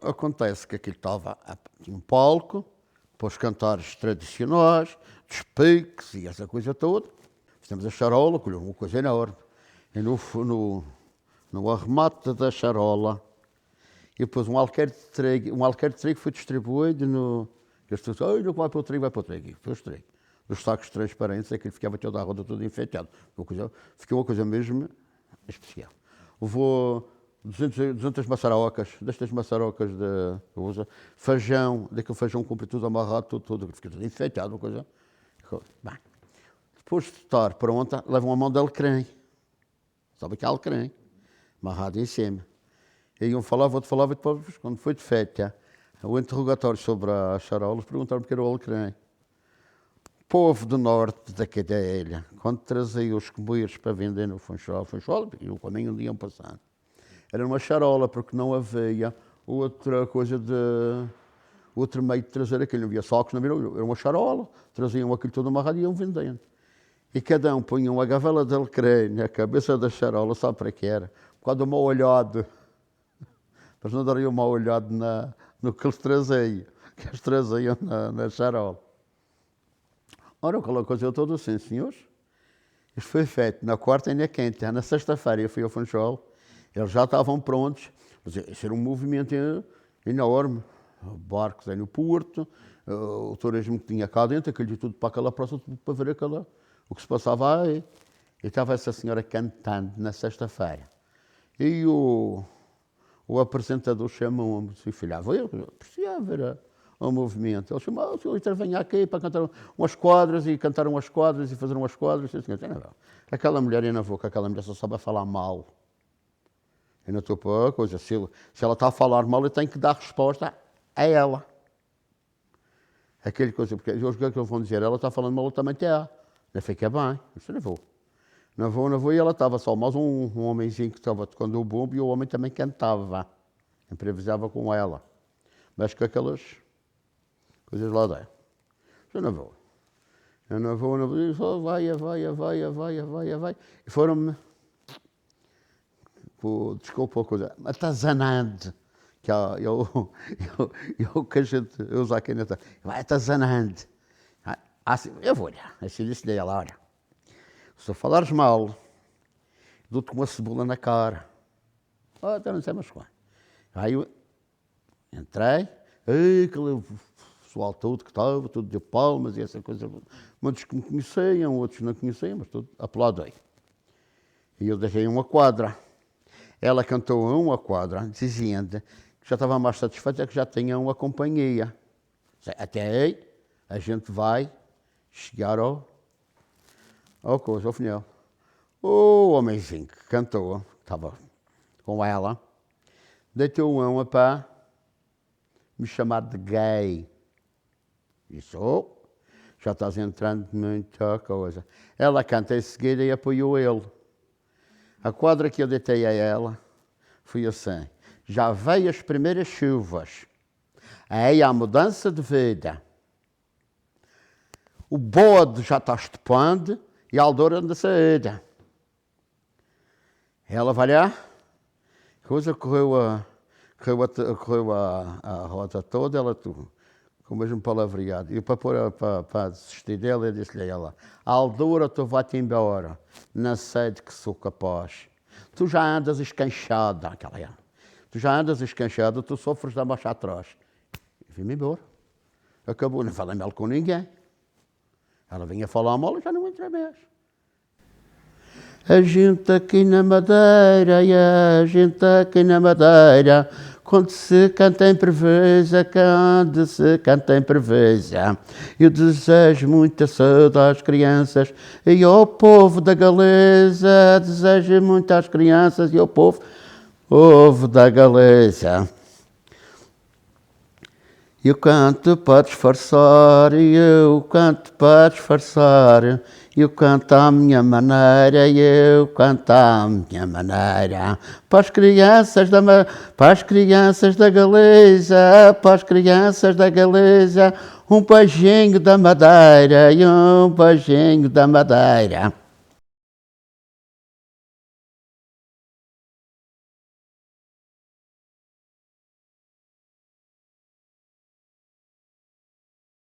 acontece que aquilo tinha um palco, para os cantares tradicionais, dos piques e essa coisa toda. Fizemos a charola, que uma coisa enorme. E no arremate da charola, e depois um alqueire de trigo foi distribuído no... As pessoas disseram, não vai para o trigo, vai para o trigo. E foi o trigo. Dos sacos transparentes, aquilo ficava toda a roda, tudo enfeitado. Ficou uma coisa mesmo especial. Levou 200 maçarocas, destas maçarocas de usa, feijão, daquele feijão compre tudo amarrado, tudo, fica tudo enfeitado, uma coisa. Bem, depois de estar pronta, levam a mão de alecrim. Sabe que é alecrim? Amarrado em cima. E um falava, outro falava, e depois, quando foi feita o interrogatório sobre as charolas, perguntaram porque era o alecrim. O povo do norte daqui da ilha, quando trazia os comueiros para vender no Funchal, e o caminho onde iam passando, era uma charola, porque não havia outra coisa outro meio de trazer aquilo. Não havia sacos, não havia, era uma charola, traziam aquilo todo amarrado e iam vendendo. E cada um punha uma gavela de alecrim na cabeça da charola, sabe para que era? Por causa do mau olhado. Mas não daria um mau olhado no que eles traziam na charola. Ora, aquela coisa toda assim, senhores. Isto foi feito na quarta e na quinta. Na sexta-feira eu fui ao Funchal. Eles já estavam prontos. Isso era um movimento enorme. Barcos aí no porto, o turismo que tinha cá dentro, aquilo tudo para aquela praça, tudo para ver o que se passava aí. E estava essa senhora cantando na sexta-feira. E o apresentador chamou-me, disse, filha, eu aprecia ver o movimento. Ele chamou, o senhor venha aqui para cantar umas quadras, e cantar umas quadras, e fazer umas quadras. E assim, não, aquela mulher, eu não vou, que aquela mulher só sabe falar mal. Eu não estou para a coisa. Se ela está a falar mal, eu tenho que dar resposta a ela. Aquele coisa, porque hoje o que é que eles vão dizer? Ela está falando mal, eu também está. Não fica bem. Eu não vou. Não vou. E ela estava só, mais um homenzinho que estava tocando o bumbo, e o homem também cantava. Improvisava com ela. Mas com aquelas coisas lá dentro. Eu não vou. E só vai. E foram-me, desculpa a coisa, atazanando. Que que a gente usa aqui nessa. Vai atazanando. Assim, eu vou olhar. Assim disse-lhe ela, olha. Se falares mal, dou-te uma cebola na cara. Então não sei mais qual. Aí eu entrei, aquele pessoal todo que estava, tudo de palmas e essa coisa. Muitos que me conheciam, outros não conheciam, mas tudo aplaudei. E eu deixei uma quadra. Ela cantou uma quadra, dizendo que já estava mais satisfeita, que já tinha uma companhia. Até aí, a gente vai chegar ao final. O homenzinho que cantou, estava com ela, deitou uma para me chamar de gay. Disse, já estás entrando muita coisa. Ela canta em seguida e apoiou ele. A quadra que eu deitei a ela foi assim. Já veio as primeiras chuvas. Aí a mudança de vida. O bode já está estupendo e a aldora anda saída. Ela vai lá, a coisa correu a rota toda, ela com o mesmo palavreado. E para desistir dela, eu disse-lhe a ela, a aldora tu vai-te embora, não sei de que sou capaz. Tu já andas escanchada, tu já andas escanchada, tu sofres da marcha atrás. E vim-me embora. Acabou, não falei mal com ninguém. Ela vinha falar mal e já não entrei mais. A gente aqui na Madeira, quando se canta em preveza, eu desejo muita saúde às crianças e ao povo da Galeza, desejo muito às crianças e ao povo da Galeza. Eu canto para disfarçar, eu canto à minha maneira, para as crianças da Galeza, um beijinho da Madeira e um beijinho da Madeira.